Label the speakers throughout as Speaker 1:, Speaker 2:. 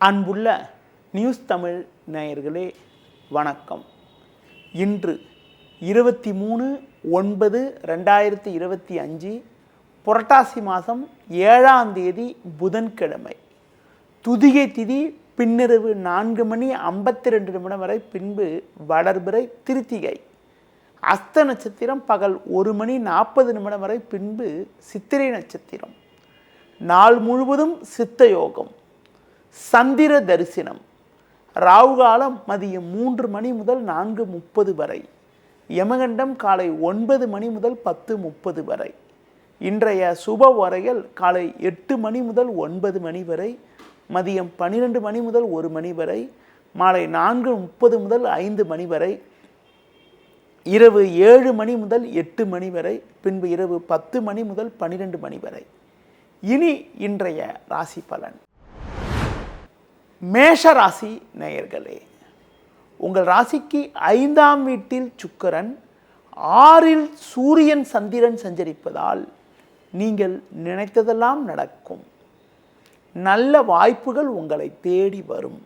Speaker 1: அன்புள்ள நியூஸ் தமிழ் நேயர்களே வணக்கம். இன்று 23/9/2025 புரட்டாசி மாதம் 7ஆம் தேதி புதன்கிழமை. துதிகை திதி பின்னிரவு 4:52 வரை, பின்பு வளர்பிறை திருத்திகை. அஸ்த நட்சத்திரம் பகல் 1:40 வரை, பின்பு சித்திரை நட்சத்திரம். நாள் முழுவதும் சித்த யோகம், சந்திர தரிசனம். ராவுகாலம் மதியம் 3 முதல் 4:30 வரை. யமகண்டம் காலை 9 முதல் 10:30 வரை. இன்றைய சுப வரைகள் காலை 8 முதல் 9 வரை, மதியம் 12 முதல் 1 வரை, மாலை 4:30 முதல் 5 வரை, இரவு 7 முதல் 8 வரை, பின்பு இரவு 10 முதல் 12 வரை. இனி இன்றைய ராசி பலன். மேஷ ராசி நேயர்களே, உங்கள் ராசிக்கு 5ஆம் வீட்டில் சுக்கிரன், 6இல் சூரியன் சந்திரன் சஞ்சரிப்பதால் நீங்கள் நினைத்ததெல்லாம் நடக்கும். நல்ல வாய்ப்புகள் உங்களை தேடி வரும்.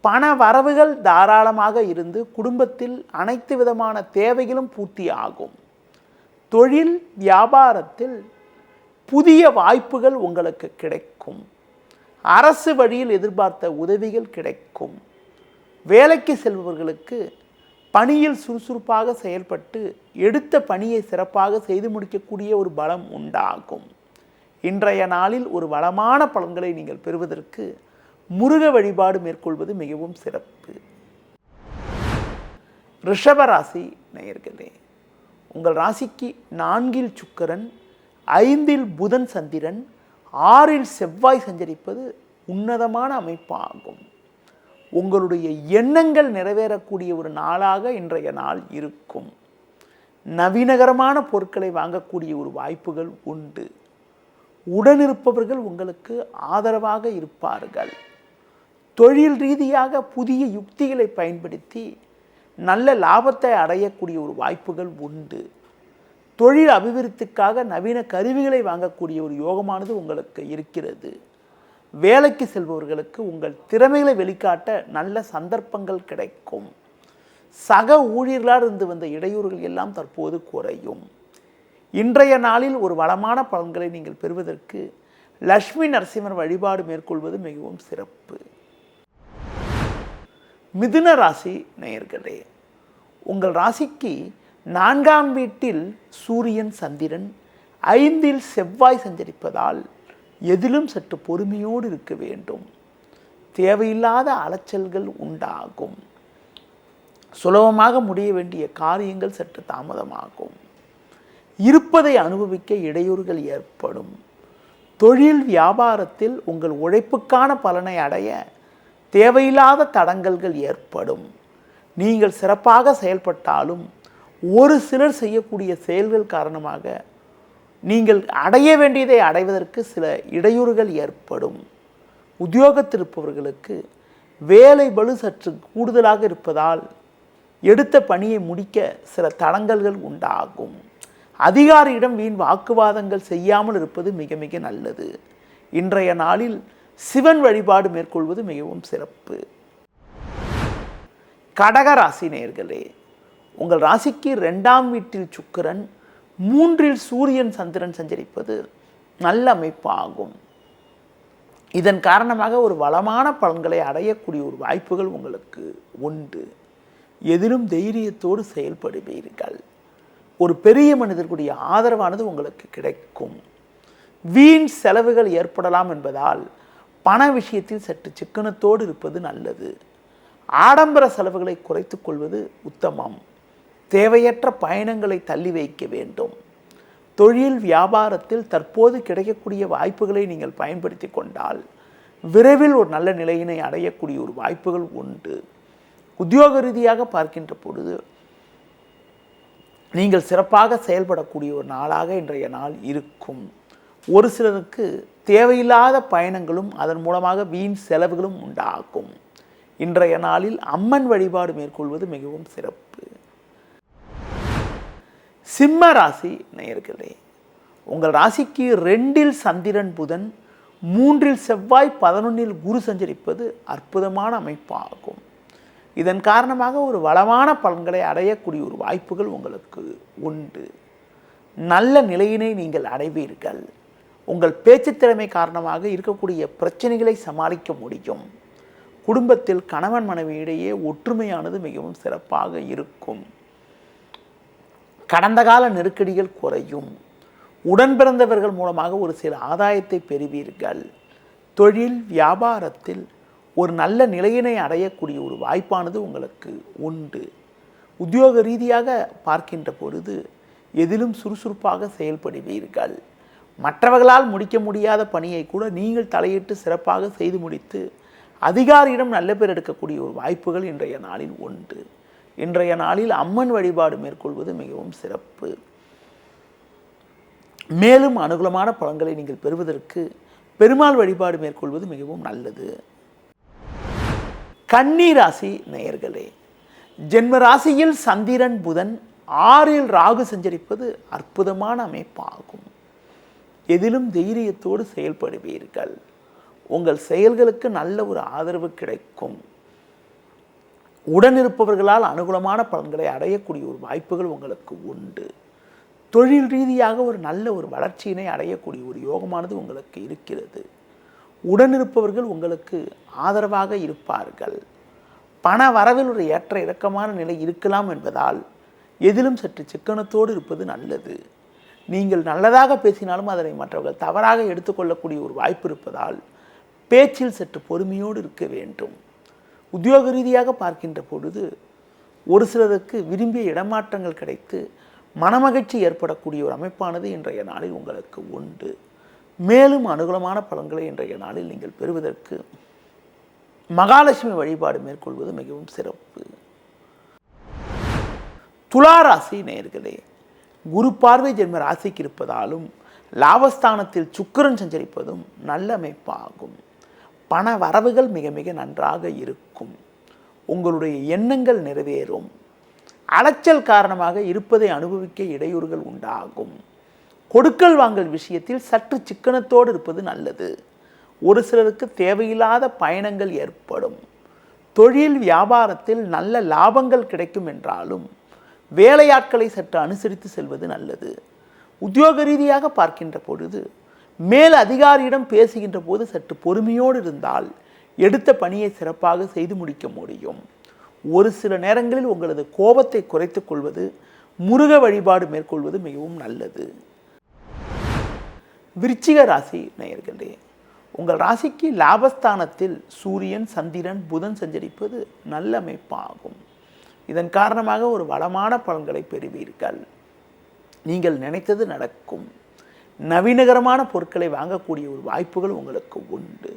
Speaker 1: பண வரவுகள் தாராளமாக இருந்து குடும்பத்தில் அனைத்து விதமான தேவைகளும் பூர்த்தி ஆகும். தொழில் வியாபாரத்தில் புதிய வாய்ப்புகள் உங்களுக்கு கிடைக்கும். அரசு வழியில் எதிர்பார்த்த உதவிகள் கிடைக்கும். வேலைக்கு செல்பவர்களுக்கு பணியில் சுறுசுறுப்பாக செயல்பட்டு எடுத்த பணியை சிறப்பாக செய்து முடிக்கக்கூடிய ஒரு பலம் உண்டாகும். இன்றைய நாளில் ஒரு வளமான பலன்களை நீங்கள் பெறுவதற்கு முருக வழிபாடு மேற்கொள்வது மிகவும் சிறப்பு. ரிஷபராசி நேயர்களே, உங்கள் ராசிக்கு 4இல் சுக்கிரன், 5இல் புதன் சந்திரன், 6இல் செவ்வாய் சஞ்சரிப்பது உன்னதமான அமைப்பாகும். உங்களுடைய எண்ணங்கள் நிறைவேறக்கூடிய ஒரு நாளாக இன்றைய நாள் இருக்கும். நவீனகரமான பொருட்களை வாங்கக்கூடிய ஒரு வாய்ப்புகள் உண்டு. உடனிருப்பவர்கள் உங்களுக்கு ஆதரவாக இருப்பார்கள். தொழில் ரீதியாக புதிய யுக்திகளை பயன்படுத்தி நல்ல லாபத்தை அடையக்கூடிய ஒரு வாய்ப்புகள் உண்டு. தொழில் அபிவிருத்திக்காக நவீன கருவிகளை வாங்கக்கூடிய ஒரு யோகமானது உங்களுக்கு இருக்கிறது. வேலைக்கு செல்பவர்களுக்கு உங்கள் திறமைகளை வெளிக்காட்ட நல்ல சந்தர்ப்பங்கள் கிடைக்கும். சக ஊழியர்களால் இருந்து வந்த இடையூறுகள் எல்லாம் தற்போது குறையும். இன்றைய நாளில் ஒரு வளமான பலன்களை நீங்கள் பெறுவதற்கு லட்சுமி நரசிம்மர் வழிபாடு மேற்கொள்வது மிகவும் சிறப்பு. மிதுன ராசி நேயர்களே, உங்கள் ராசிக்கு 4ஆம் வீட்டில் சூரியன் சந்திரன், 5இல் செவ்வாய் சஞ்சரிப்பதால் எதிலும் சற்று பொறுமையோடு இருக்க வேண்டும். தேவையில்லாத அலைச்சல்கள் உண்டாகும். சுலபமாக முடிய வேண்டிய காரியங்கள் சற்று தாமதமாகும். இருப்பதை அனுபவிக்க இடையூறுகள் ஏற்படும். தொழில் வியாபாரத்தில் உங்கள் உழைப்புக்கான பலனை அடைய தேவையில்லாத தடங்கல்கள் ஏற்படும். நீங்கள் சிறப்பாக செயல்பட்டாலும் ஒரு சிலர் செய்யக்கூடிய செயல்கள் காரணமாக நீங்கள் அடைய வேண்டியதை அடைவதற்கு சில இடையூறுகள் ஏற்படும். உத்தியோகத்திருப்பவர்களுக்கு வேலை பளு சற்று கூடுதலாக இருப்பதால் எடுத்த பணியை முடிக்க சில தடங்கல்கள் உண்டாகும். அதிகாரியிடம் வீண் வாக்குவாதங்கள் செய்யாமல் இருப்பது மிக மிக நல்லது. இன்றைய நாளில் சிவன் வழிபாடு மேற்கொள்வது மிகவும் சிறப்பு. கடகராசி நேயர்களே, உங்கள் ராசிக்கு 2ஆம் வீட்டில் சுக்கிரன், 3இல் சூரியன் சந்திரன் சஞ்சரிப்பது நல்ல அமைப்பாகும். இதன் காரணமாக ஒரு வளமான பலன்களை அடையக்கூடிய ஒரு வாய்ப்புகள் உங்களுக்கு உண்டு. எதிலும் தைரியத்தோடு செயல்படுவீர்கள். ஒரு பெரிய மனிதர்களுடைய ஆதரவானது உங்களுக்கு கிடைக்கும். வீண் செலவுகள் ஏற்படலாம் என்பதால் பண விஷயத்தில் சற்று சிக்கனத்தோடு இருப்பது நல்லது. ஆடம்பர செலவுகளை குறைத்துக் கொள்வது உத்தமம். தேவையற்ற பயணங்களை தள்ளி வைக்க வேண்டும். தொழில் வியாபாரத்தில் தற்போது கிடைக்கக்கூடிய வாய்ப்புகளை நீங்கள் பயன்படுத்தி கொண்டால் விரைவில் ஒரு நல்ல நிலையினை அடையக்கூடிய ஒரு வாய்ப்புகள் உண்டு. உத்தியோக ரீதியாக பார்க்கின்ற பொழுது நீங்கள் சிறப்பாக செயல்படக்கூடிய ஒரு நாளாக இன்றைய நாள் இருக்கும். ஒரு சிலருக்கு தேவையில்லாத பயணங்களும் அதன் மூலமாக வீண் செலவுகளும் உண்டாகும். இன்றைய நாளில் அம்மன் வழிபாடு மேற்கொள்வது மிகவும் சிறப்பு. சிம்ம ராசி நேயர்களே, உங்கள் ராசிக்கு 2இல் சந்திரன் புதன், 3இல் செவ்வாய் 11இல் குரு சஞ்சரிப்பது அற்புதமான அமைப்பாகும். இதன் காரணமாக ஒரு வளமான பலன்களை அடையக்கூடிய ஒரு வாய்ப்புகள் உங்களுக்கு உண்டு. நல்ல நிலையினை நீங்கள் அடைவீர்கள். உங்கள் பேச்சு திறமை காரணமாக இருக்கக்கூடிய பிரச்சனைகளை சமாளிக்க முடியும். குடும்பத்தில் கணவன் மனைவியிடையே ஒற்றுமையானது மிகவும் சிறப்பாக இருக்கும். கடந்த கால நெருக்கடிகள் குறையும். உடன் பிறந்தவர்கள் மூலமாக ஒரு சில ஆதாயத்தை பெறுவீர்கள். தொழில் வியாபாரத்தில் ஒரு நல்ல நிலையினை அடையக்கூடிய ஒரு வாய்ப்பானது உங்களுக்கு உண்டு. உத்தியோக ரீதியாக பார்க்கின்ற பொழுது எதிலும் சுறுசுறுப்பாக செயல்படுவீர்கள். மற்றவர்களால் முடிக்க முடியாத பணியை கூட நீங்கள் தலையிட்டு சிறப்பாக செய்து முடித்து அதிகாரியிடம் நல்ல பேர் எடுக்கக்கூடிய ஒரு வாய்ப்புகள் இன்றைய நாளில் உண்டு. இன்றைய நாளில் அம்மன் வழிபாடு மேற்கொள்வது மிகவும் சிறப்பு. மேலும் அனுகூலமான பலன்களை நீங்கள் பெறுவதற்கு பெருமாள் வழிபாடு மேற்கொள்வது மிகவும் நல்லது. கன்னி ராசி நேயர்களே, ஜென்ம ராசியில் சந்திரன் புதன் 6இல் ராகு சஞ்சரிப்பது அற்புதமான அமைப்பாகும். எதிலும் தைரியத்தோடு செயல்படுவீர்கள். உங்கள் செயல்களுக்கு நல்ல ஒரு ஆதரவு கிடைக்கும். உடனிருப்பவர்களால் அனுகூலமான பலன்களை அடையக்கூடிய ஒரு வாய்ப்புகள் உங்களுக்கு உண்டு. தொழில் ரீதியாக ஒரு நல்ல ஒரு வளர்ச்சியினை அடையக்கூடிய ஒரு யோகமானது உங்களுக்கு இருக்கிறது. உடனிருப்பவர்கள் உங்களுக்கு ஆதரவாக இருப்பார்கள். பண வரவில் ஒரு ஏற்ற இறக்கமான நிலை இருக்கலாம் என்பதால் எதிலும் சற்று சிக்கனத்தோடு இருப்பது நல்லது. நீங்கள் நல்லதாக பேசினாலும் அதனை மற்றவர்கள் தவறாக எடுத்துக்கொள்ளக்கூடிய ஒரு வாய்ப்பு இருப்பதால் பேச்சில் சற்று பொறுமையோடு இருக்க வேண்டும். உத்தியோக ரீதியாக பார்க்கின்ற பொழுது ஒரு சிலருக்கு விரும்பிய இடமாற்றங்கள் கிடைத்து மனமகிழ்ச்சி ஏற்படக்கூடிய ஒரு அமைப்பானது இன்றைய நாளில் உங்களுக்கு உண்டு. மேலும் அனுகூலமான பலன்களை இன்றைய நாளில் நீங்கள் பெறுவதற்கு மகாலட்சுமி வழிபாடு மேற்கொள்வது மிகவும் சிறப்பு. துலா ராசி நேயர்களே, குரு பார்வை ஜென்ம ராசிக்கு இருப்பதாலும் லாபஸ்தானத்தில் சுக்கிரன் சஞ்சரிப்பதும் நல்ல அமைப்பாகும். பண வரவுகள் மிக மிக நன்றாக இருக்கும். உங்களுடைய எண்ணங்கள் நிறைவேறும். அலைச்சல் காரணமாக இருப்பதை அனுபவிக்க இடையூறுகள் உண்டாகும். கொடுக்கல் வாங்கல் விஷயத்தில் சற்று சிக்கனத்தோடு இருப்பது நல்லது. ஒரு சிலருக்கு தேவையில்லாத பயணங்கள் ஏற்படும். தொழில் வியாபாரத்தில் நல்ல லாபங்கள் கிடைக்கும் என்றாலும் வேலையாட்களை சற்று அனுசரித்து செல்வது நல்லது. உத்தியோக ரீதியாக பார்க்கின்ற பொழுது மேல் அதிகாரியிடம் பேசுகின்ற போது சற்று பொறுமையோடு இருந்தால் எடுத்த பணியை சிறப்பாக செய்து முடிக்க முடியும். ஒரு சில நேரங்களில் உங்களது கோபத்தை குறைத்துக் கொள்வது, முருக வழிபாடு மேற்கொள்வது மிகவும் நல்லது. விருச்சிக ராசி நேயர்களே, உங்கள் ராசிக்கு லாபஸ்தானத்தில் சூரியன் சந்திரன் புதன் சஞ்சரிப்பது நல்ல அமைப்பாகும். இதன் காரணமாக ஒரு வளமான பலன்களை பெறுவீர்கள். நீங்கள் நினைத்தது நடக்கும். நவீனகரமான பொருட்களை வாங்கக்கூடிய ஒரு வாய்ப்புகள் உங்களுக்கு உண்டு.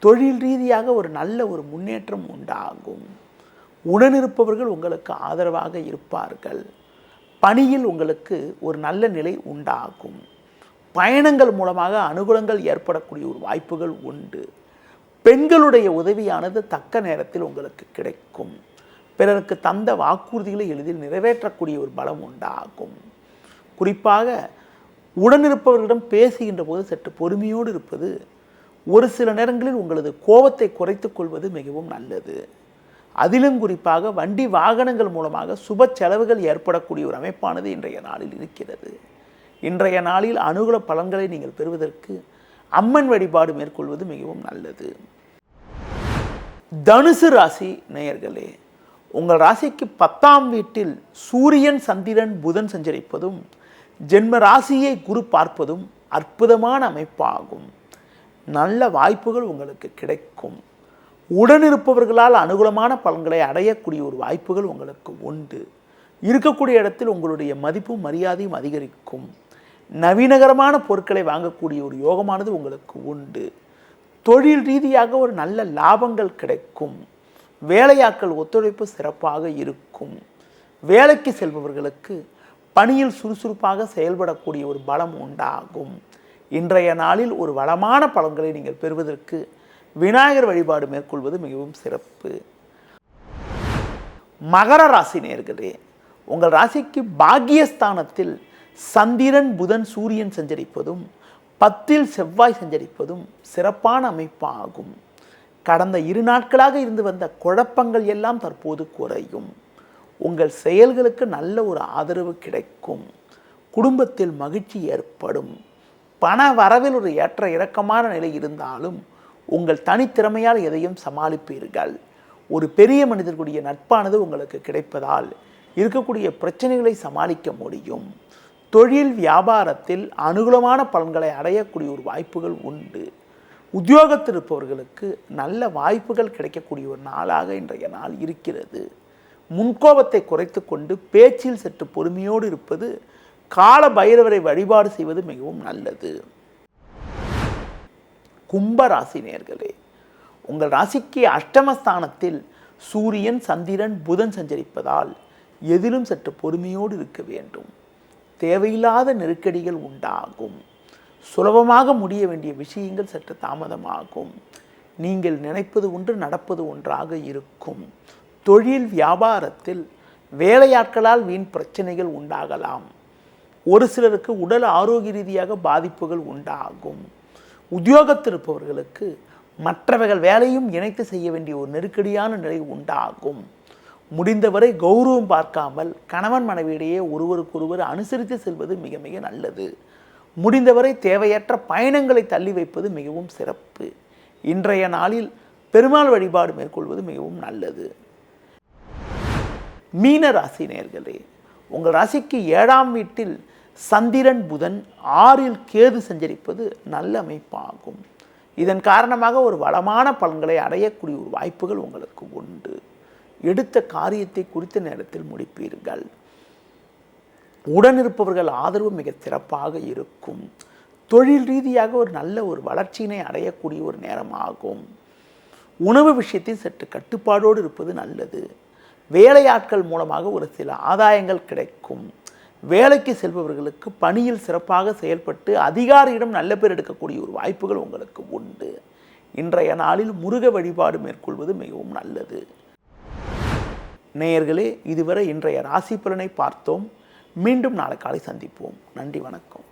Speaker 1: தொழில் ரீதியாக ஒரு நல்ல ஒரு முன்னேற்றம் உண்டாகும். உடனிருப்பவர்கள் உங்களுக்கு ஆதரவாக இருப்பார்கள். பணியில் உங்களுக்கு ஒரு நல்ல நிலை உண்டாகும். பயணங்கள் மூலமாக அனுகூலங்கள் ஏற்படக்கூடிய ஒரு வாய்ப்புகள் உண்டு. பெண்களுடைய உதவியானது தக்க நேரத்தில் உங்களுக்கு கிடைக்கும். பிறருக்கு தந்த வாக்குறுதிகளை எளிதில் நிறைவேற்றக்கூடிய ஒரு பலம் உண்டாகும். குறிப்பாக உடனிருப்பவர்களிடம் பேசுகின்ற போது சற்று பொறுமையோடு இருப்பது, ஒரு சில நேரங்களில் உங்களது கோபத்தை குறைத்துக் கொள்வது மிகவும் நல்லது. அதிலும் குறிப்பாக வண்டி வாகனங்கள் மூலமாக சுப செலவுகள் ஏற்படக்கூடிய ஒரு அமைப்பானது இன்றைய நாளில் இருக்கிறது. இன்றைய நாளில் அனுகூல பலன்களை நீங்கள் பெறுவதற்கு அம்மன் வழிபாடு மேற்கொள்வது மிகவும் நல்லது. தனுசு ராசி நேயர்களே, உங்கள் ராசிக்கு 10ஆம் வீட்டில் சூரியன் சந்திரன் புதன் சஞ்சரிப்பதும் ஜென்ம ராசியை குரு பார்ப்பதும் அற்புதமான அமைப்பாகும். நல்ல வாய்ப்புகள் உங்களுக்கு கிடைக்கும். உடனிருப்பவர்களால் அனுகூலமான பலன்களை அடையக்கூடிய ஒரு வாய்ப்புகள் உங்களுக்கு உண்டு. இருக்கக்கூடிய இடத்தில் உங்களுடைய மதிப்பும் மரியாதையும் அதிகரிக்கும். நவீனகரமான பொருட்களை வாங்கக்கூடிய ஒரு யோகமானது உங்களுக்கு உண்டு. தொழில் ரீதியாக ஒரு நல்ல லாபங்கள் கிடைக்கும். வேலையாட்கள் ஒத்துழைப்பு சிறப்பாக இருக்கும். வேலைக்கு செல்பவர்களுக்கு பணியில் சுறுசுறுப்பாக செயல்படக்கூடிய ஒரு பலம் உண்டாகும். இன்றைய நாளில் ஒரு வளமான பலன்களை நீங்கள் பெறுவதற்கு விநாயகர் வழிபாடு மேற்கொள்வது மிகவும் சிறப்பு. மகர ராசி நேயர்களே, உங்கள் ராசிக்கு பாக்கியஸ்தானத்தில் சந்திரன் புதன் சூரியன் சஞ்சரிப்பதும் 10ல் செவ்வாய் சஞ்சரிப்பதும் சிறப்பான அமைப்பாகும். கடந்த 2 நாட்களாக இருந்து வந்த குழப்பங்கள் எல்லாம் தற்போது குறையும். உங்கள் செயல்களுக்கு நல்ல ஒரு ஆதரவு கிடைக்கும். குடும்பத்தில் மகிழ்ச்சி ஏற்படும். பண வரவில் ஒரு ஏற்ற இறக்கமான நிலை இருந்தாலும் உங்கள் தனித்திறமையால் எதையும் சமாளிப்பீர்கள். ஒரு பெரிய மனிதர்களுடைய நட்பானது உங்களுக்கு கிடைப்பதால் இருக்கக்கூடிய பிரச்சனைகளை சமாளிக்க முடியும். தொழில் வியாபாரத்தில் அனுகூலமான பலன்களை அடையக்கூடிய ஒரு வாய்ப்புகள் உண்டு. உத்தியோகத்தில் இருப்பவர்களுக்கு நல்ல வாய்ப்புகள் கிடைக்கக்கூடிய ஒரு நாளாக இன்றைய நாள் இருக்கிறது. முன்கோபத்தை குறைத்து கொண்டு பேச்சில் சற்று பொறுமையோடு இருப்பது, கால பைரவரை வழிபாடு செய்வது மிகவும் நல்லது. கும்ப ராசி நேயர்களே, உங்கள் ராசிக்கு அஷ்டமஸ்தானத்தில் சூரியன், சந்திரன், புதன் சஞ்சரிப்பதால் எதிலும் சற்று பொறுமையோடு இருக்க வேண்டும். தேவையில்லாத நெருக்கடிகள் உண்டாகும். சுலபமாக முடிய வேண்டிய விஷயங்கள் சற்று தாமதமாகும். நீங்கள் நினைப்பது ஒன்று, நடப்பது ஒன்றாக இருக்கும். தொழில் வியாபாரத்தில் வேலையாட்களால் வீண் பிரச்சனைகள் உண்டாகலாம். ஒரு சிலருக்கு உடல் ஆரோக்கிய ரீதியாக பாதிப்புகள் உண்டாகும். உத்தியோகத்தில் இருப்பவர்களுக்கு மற்றவர்கள் வேலையும் இணைத்து செய்ய வேண்டிய ஒரு நெருக்கடியான நிலை உண்டாகும். முடிந்தவரை கௌரவம் பார்க்காமல் கணவன் மனைவியிடையே ஒருவருக்கொருவர் அனுசரித்து செல்வது மிக மிக நல்லது. முடிந்தவரை தேவையற்ற பயணங்களை தள்ளி வைப்பது மிகவும் சிறப்பு. இன்றைய நாளில் பெருமாள் வழிபாடு மேற்கொள்வது மிகவும் நல்லது. மீன ராசி நேயர்களே, உங்கள் ராசிக்கு 7ஆம் வீட்டில் சந்திரன், புதன், 6ல் கேது சஞ்சரிப்பது நல்ல அமைப்பாகும். இதன் காரணமாக ஒரு வளமான பலன்களை அடையக்கூடிய ஒரு வாய்ப்புகள் உங்களுக்கு உண்டு. எடுத்த காரியத்தை குறித்த நேரத்தில் முடிப்பீர்கள். உடனிருப்பவர்கள் ஆதரவு மிக சிறப்பாக இருக்கும். தொழில் ரீதியாக ஒரு நல்ல ஒரு வளர்ச்சியினை அடையக்கூடிய ஒரு நேரமாகும். உணவு விஷயத்தில் சற்று கட்டுப்பாடோடு இருப்பது நல்லது. வேலையாட்கள் மூலமாக ஒரு சில ஆதாயங்கள் கிடைக்கும். வேலைக்கு செல்பவர்களுக்கு பணியில் சிறப்பாக செயல்பட்டு அதிகாரியிடம் நல்ல பேர் எடுக்கக்கூடிய ஒரு வாய்ப்புகள் உங்களுக்கு உண்டு. இன்றைய நாளில் முருக வழிபாடு மேற்கொள்வது மிகவும் நல்லது. நேயர்களே, இதுவரை இன்றைய ராசி பலனை பார்த்தோம். மீண்டும் நாளை காலை சந்திப்போம். நன்றி, வணக்கம்.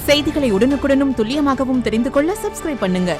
Speaker 2: செய்திகளை உடனுக்குடனும் துல்லியமாகவும் தெரிந்து கொள்ள சப்ஸ்கிரைப் பண்ணுங்க.